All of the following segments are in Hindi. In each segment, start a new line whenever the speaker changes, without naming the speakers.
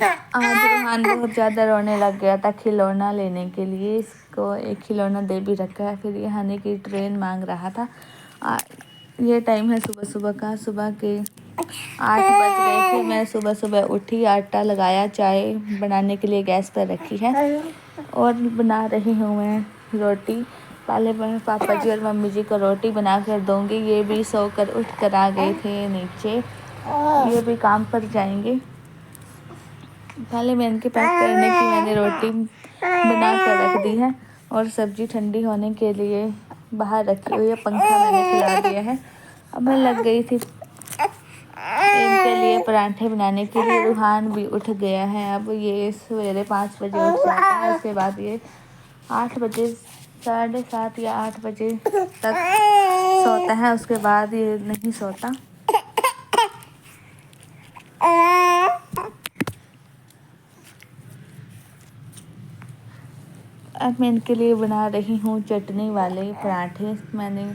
आज रूहान बहुत ज़्यादा रोने लग गया था खिलौना लेने के लिए। इसको एक खिलौना दे भी रखा है। फिर ये हनी की ट्रेन मांग रहा था। ये टाइम है सुबह सुबह का। सुबह के 8 बज गए थे। मैं सुबह सुबह उठी, आटा लगाया, चाय बनाने के लिए गैस पर रखी है और बना रही हूँ मैं रोटी। पहले मैं पापा जी और मम्मी जी को रोटी बना कर दूँगी। ये भी सोकर उठ कर आ गए थे नीचे। ये भी काम पर जाएंगे। पहले मैं इनके पैक करने की मैंने रोटी बना कर रख दी है और सब्जी ठंडी होने के लिए बाहर रखी हुई है। पंखा मैंने चला दिया है। अब मैं लग गई थी इनके लिए पराठे बनाने के लिए। रूहान भी उठ गया है। अब ये सवेरे 5 बजे उठ जाता है। उसके बाद ये 8 बजे, 7:30 या 8 बजे तक सोता है। उसके बाद ये नहीं सोता। अब मैं इनके लिए बना रही हूँ चटनी वाले पराठे। मैंने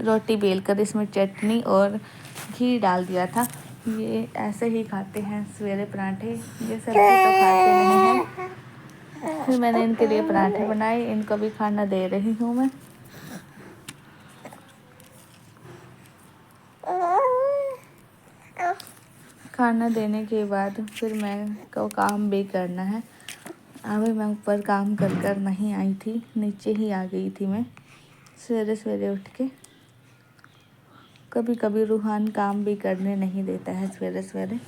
रोटी बेल कर इसमें चटनी और घी डाल दिया था। ये ऐसे ही खाते हैं सवेरे पराठे। ये सब्जी तो खाते नहीं हैं। फिर मैंने इनके लिए पराठे बनाए। इनको भी खाना दे रही हूँ मैं। खाना देने के बाद फिर मैं को काम भी करना है। अभी मैं ऊपर काम कर नहीं आई थी, नीचे ही आ गई थी मैं सवेरे सवेरे उठ के। कभी कभी रूहान काम भी करने नहीं देता है सवेरे सवेरे।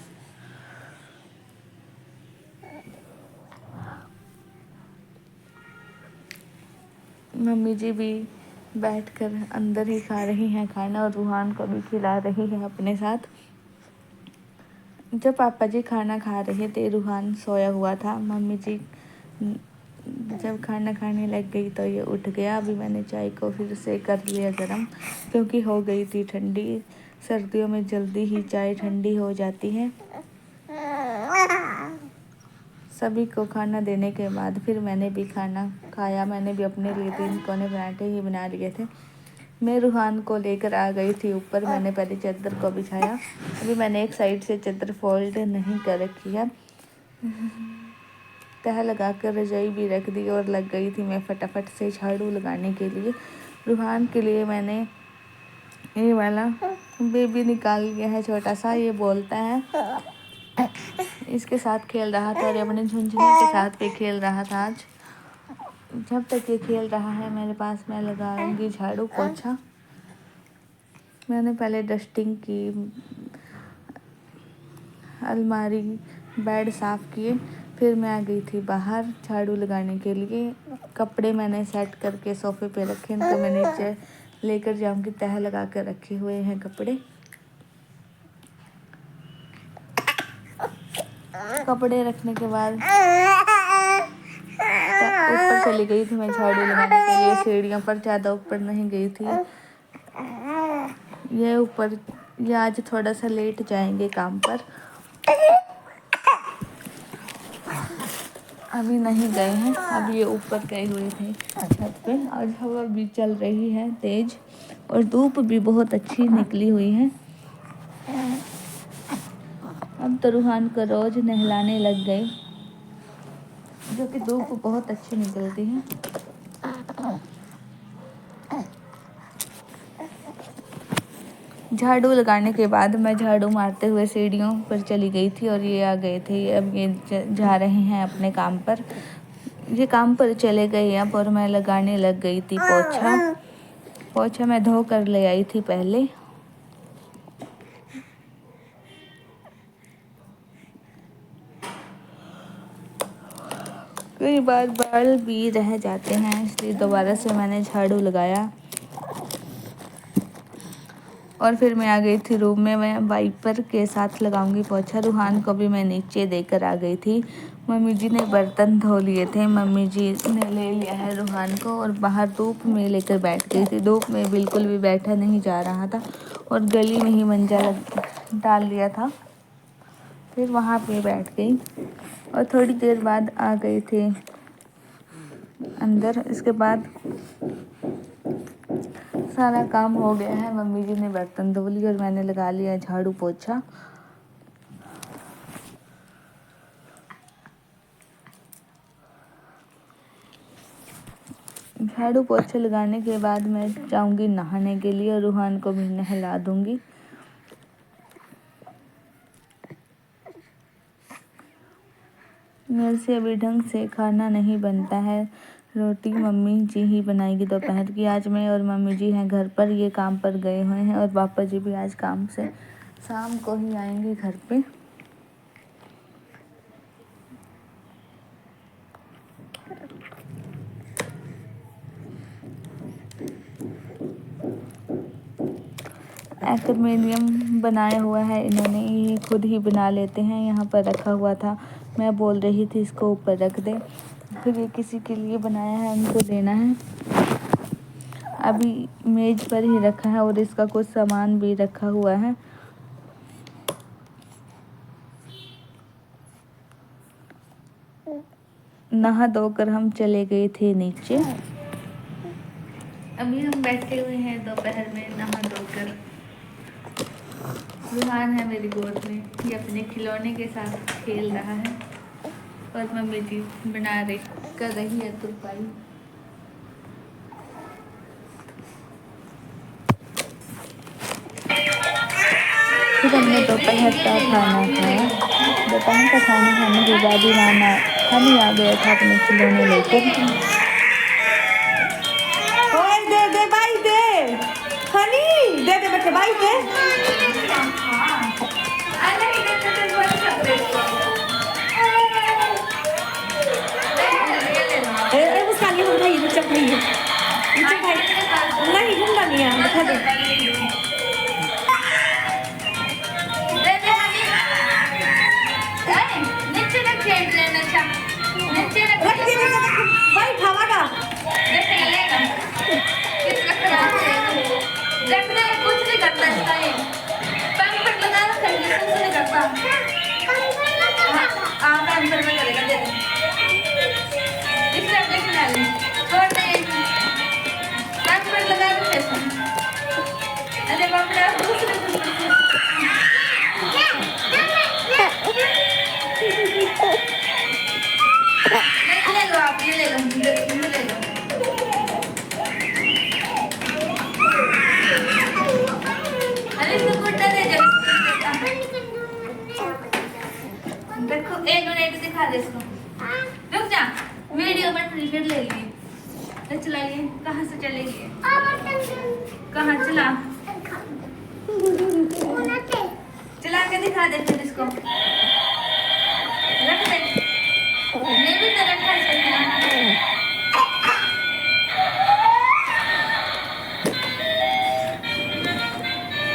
मम्मी जी भी बैठकर अंदर ही खा रही हैं खाना और रूहान को भी खिला रही है अपने साथ। जब पापा जी खाना खा रहे थे रूहान सोया हुआ था। मम्मी जी जब खाना खाने लग गई तो ये उठ गया। अभी मैंने चाय को फिर से कर लिया गरम, क्योंकि हो गई थी ठंडी। सर्दियों में जल्दी ही चाय ठंडी हो जाती है। सभी को खाना देने के बाद फिर मैंने भी खाना खाया। मैंने भी अपने लिए 3 कोने पराठे ही बना लिए थे। मैं रूहान को लेकर आ गई थी ऊपर। मैंने पहले चादर को बिछाया। अभी मैंने एक साइड से चादर फोल्ड नहीं कर रखी है। तह लगा कर रजाई भी रख दी और लग गई थी मैं फटाफट से झाड़ू लगाने के लिए। रूहान के लिए मैंने ये वाला बेबी निकाल लिया है छोटा सा। ये बोलता है, इसके साथ खेल रहा था और अपने झुंझुने के साथ भी खेल रहा था आज। जब तक ये खेल रहा है मेरे पास, मैं लगाऊंगी झाड़ू पोछा। मैंने पहले डस्टिंग की, अलमारी, बेड साफ़ किए। फिर मैं आ गई थी बाहर झाड़ू लगाने के लिए। कपड़े मैंने सेट करके सोफ़े पे रखे, तो मैं नीचे लेकर जाऊंगी। तह लगा कर रखे हुए हैं कपड़े। कपड़े रखने के बाद ऊपर चली गई थी मैं झाड़ू लगाने के लिए। सीढ़ियों पर ज़्यादा ऊपर नहीं गई थी। ये आज थोड़ा सा लेट जाएंगे काम पर। अभी नहीं गए हैं। अभी ये ऊपर गए हुए थे छत पे। आज हवा भी चल रही है तेज और धूप भी बहुत अच्छी निकली हुई है। अब तो रूहान को रोज नहलाने लग गए, जो कि धूप बहुत अच्छी निकलती है। झाड़ू लगाने के बाद मैं झाड़ू मारते हुए सीढ़ियों पर चली गई थी और ये आ गए थे। अब ये जा रहे हैं अपने काम पर। ये काम पर चले गए अब और मैं लगाने लग गई थी पोछा मैं धो कर ले आई थी पहले। कई बार बाल भी रह जाते हैं, इसलिए दोबारा से मैंने झाड़ू लगाया और फिर मैं आ गई थी रूम में। मैं वाइपर के साथ लगाऊंगी पोछा। रूहान को भी मैं नीचे देकर आ गई थी। मम्मी जी ने बर्तन धो लिए थे। मम्मी जी ने ले लिया है रूहान को और बाहर धूप में लेकर बैठ गई थी। धूप में बिल्कुल भी बैठा नहीं जा रहा था और गली में ही मंजा डाल लिया था। फिर वहाँ पे बैठ गई और थोड़ी देर बाद आ गए थे अंदर। इसके बाद सारा काम हो गया है। मम्मी जी ने बर्तन धो लिए और मैंने लगा लिया झाड़ू पोछा। झाड़ू पोछे लगाने के बाद मैं जाऊंगी नहाने के लिए और रूहान को भी नहला दूंगी। मेरे से अभी ढंग से खाना नहीं बनता है। रोटी मम्मी जी ही बनाएगी दोपहर की। आज मैं और मम्मी जी हैं घर पर, ये काम पर गए हुए हैं और पापा जी भी आज काम से शाम को ही आएंगे घर पे। एक्वेरियम बनाया हुआ है इन्होंने, ये खुद ही बना लेते हैं। यहाँ पर रखा हुआ था, मैं बोल रही थी इसको ऊपर रख दे, फिर ये किसी के लिए बनाया है, उनको देना है। अभी मेज पर ही रखा है और इसका कुछ सामान भी रखा हुआ है। नहा धोकर हम चले गए थे नीचे। अभी हम बैठे हुए हैं दोपहर में नहा धोकर। रूहान है मेरी गोद में, ये अपने खिलौने के साथ खेल रहा है और मम्मी जी कर रही है तुरपाई। फिर हमने दोपहर का खाना खाया। दोपहर का खाना खाने के बाद ही हनी आ गया था अपने खिलौने लेकर।
दे दे भाई दे, हनी दे दे बच्चे भाई दे। मुस्कान ये भाई बच्चा भाई है, नहीं घूमना नहीं है, बता दे। भाई खावागा
कुछ नहीं करता इसका, ये पंख पर लगा रखा है, कुछ नहीं करता। हाँ मैं अंदर में करेगा, दे इसलिए अपने खिलाड़ी छोड़ दे, पंख पर लगा रखा है इसमें। अरे बाप रे, दूसरे ले लो आप, ये ले लो, ले लो। अरे इसको गुड्डा दे दे, देखो 1 मिनट दिखा दे इसको। रुक जा, वीडियो बन रही, फिर ले लिए। तो चलाइए, कहाँ से चलेगी? कहाँ चला? चला के दिखा दे फिर इसको। रख दे, मैं भी तो रखा है।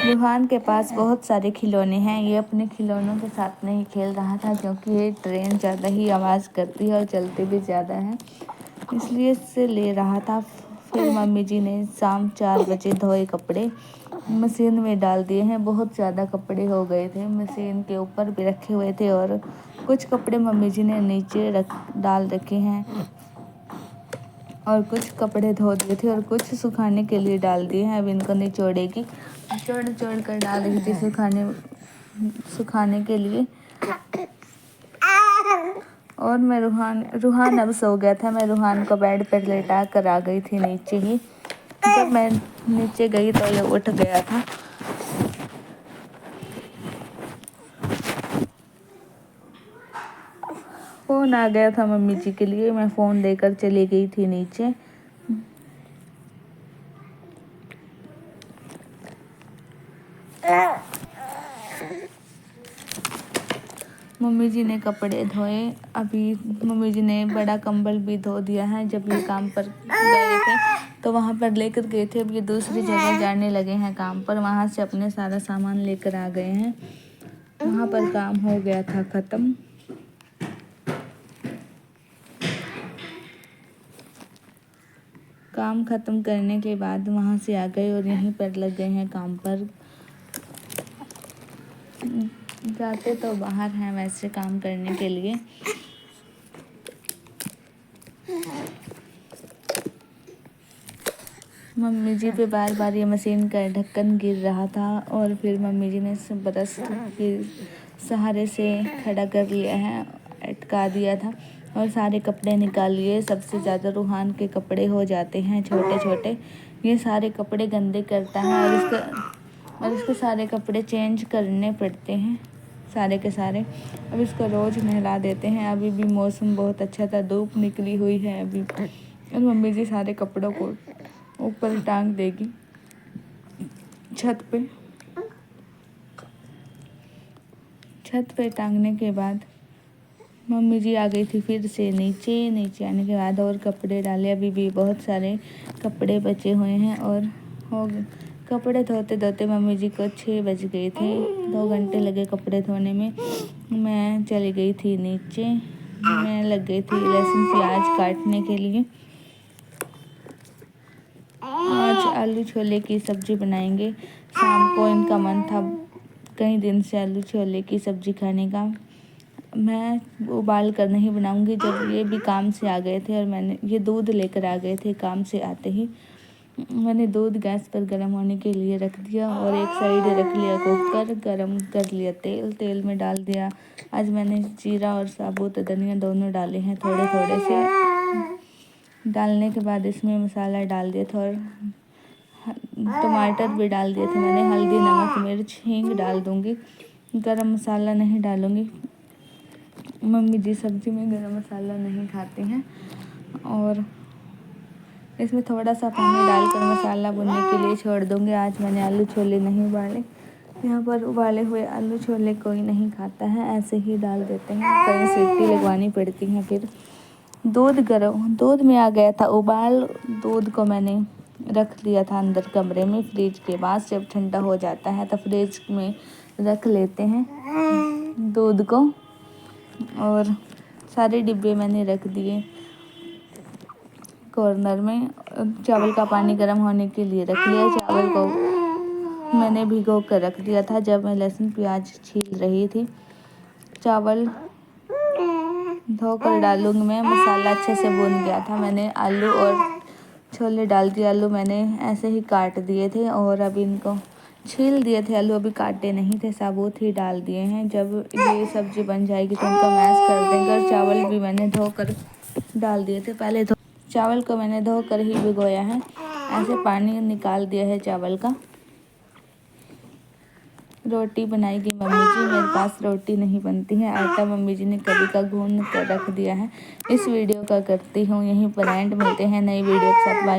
रूहान के पास बहुत सारे खिलौने हैं। ये अपने खिलौनों के साथ नहीं खेल रहा था क्योंकि ये ट्रेन ज़्यादा ही आवाज़ करती है और चलती भी ज़्यादा है, इसलिए इससे ले रहा था। फिर मम्मी जी ने शाम 4 बजे धोए कपड़े मशीन में डाल दिए हैं। बहुत ज़्यादा कपड़े हो गए थे, मशीन के ऊपर भी रखे हुए थे और कुछ कपड़े मम्मी जी ने नीचे डाल रखे हैं और कुछ कपड़े धो दिए थे और कुछ सुखाने के लिए डाल दिए हैं। अब इनको निचोड़ेगी, निचोड़ कर डाल रही थी सुखाने के लिए। और मैं रूहान अब सो गया था। मैं रूहान को बेड पर लेटा कर आ गई थी नीचे ही। जब मैं नीचे गई तो ये उठ गया था। फ़ोन आ गया था मम्मी जी के लिए, मैं फ़ोन लेकर चली गई थी नीचे। मम्मी जी ने कपड़े धोए। अभी मम्मी जी ने बड़ा कंबल भी धो दिया है। जब ये काम पर गए थे तो वहाँ पर लेकर गए थे। अब ये दूसरी जगह जाने लगे हैं काम पर, वहाँ से अपने सारा सामान लेकर आ गए हैं। वहाँ पर काम हो गया था ख़त्म। काम ख़त्म करने के बाद वहाँ से आ गए और यहीं पर लग गए हैं काम पर। जाते तो बाहर हैं वैसे काम करने के लिए। मम्मी जी पे बार बार ये मशीन का ढक्कन गिर रहा था और फिर मम्मी जी ने ब्रश के सहारे से खड़ा कर लिया है, अटका दिया था। और सारे कपड़े निकाल लिए। सबसे ज़्यादा रूहान के कपड़े हो जाते हैं छोटे छोटे, ये सारे कपड़े गंदे करता है और इसको सारे कपड़े चेंज करने पड़ते हैं सारे के सारे। अब इसको रोज़ नहला देते हैं। अभी भी मौसम बहुत अच्छा था, धूप निकली हुई है अभी, और मम्मी जी सारे कपड़ों को ऊपर टांग देगी छत पे टांगने के बाद मम्मी जी आ गई थी फिर से नीचे आने के बाद और कपड़े डाले। अभी भी बहुत सारे कपड़े बचे हुए हैं और कपड़े धोते धोते मम्मी जी को 6 बज गए थे। 2 घंटे लगे कपड़े धोने में। मैं चली गई थी नीचे, मैं लग गई थी लहसुन प्याज काटने के लिए। आज आलू छोले की सब्ज़ी बनाएंगे। शाम को इनका मन था कई दिन से आलू छोले की सब्ज़ी खाने का। मैं उबाल कर नहीं बनाऊंगी। जब ये भी काम से आ गए थे और मैंने ये दूध लेकर आ गए थे काम से आते ही, मैंने दूध गैस पर गर्म होने के लिए रख दिया और एक साइड रख लिया कुकर, गर्म कर लिया तेल में डाल दिया। आज मैंने जीरा और साबुत धनिया दोनों डाले हैं थोड़े थोड़े से। डालने के बाद इसमें मसाला डाल दिया था और टमाटर भी डाल दिए थे मैंने। हल्दी, नमक, मिर्च, हींग डाल दूंगी, गरम मसाला नहीं डालूंगी। मम्मी जी सब्ज़ी में गरम मसाला नहीं खाते हैं। और इसमें थोड़ा सा पानी डालकर मसाला भुनने के लिए छोड़ दूंगी। आज मैंने आलू छोले नहीं उबाले। यहाँ पर उबाले हुए आलू छोले कोई नहीं खाता है, ऐसे ही डाल देते हैं। कई सीटी लगवानी पड़ती हैं। फिर दूध में आ गया था उबाल। दूध को मैंने रख दिया था अंदर कमरे में फ्रिज के पास। जब ठंडा हो जाता है तो फ्रिज में रख लेते हैं दूध को। और सारे डिब्बे मैंने रख दिए कॉर्नर में। चावल का पानी गर्म होने के लिए रख लिया। चावल को मैंने भिगो कर रख दिया था जब मैं लहसुन प्याज छील रही थी। चावल धोकर डालूंगी मैं। मसाला अच्छे से भून गया था। मैंने आलू और छोले डाल दिए। आलू मैंने ऐसे ही काट दिए थे और अब इनको छील दिए थे। आलू अभी काटे नहीं थे, साबुत ही डाल दिए हैं। जब ये सब्ज़ी बन जाएगी तो उनको मैश कर देंगे। और चावल भी मैंने धोकर डाल दिए थे। पहले चावल को मैंने धोकर ही भिगोया है, ऐसे पानी निकाल दिया है चावल का। रोटी बनाएगी मम्मी जी, मेरे पास रोटी नहीं बनती है। आटा मम्मी जी ने कभी का गूंद कर रख दिया है। इस वीडियो का करती हूँ यहीं पर एंड। मिलते हैं नई वीडियो के साथ। बाय।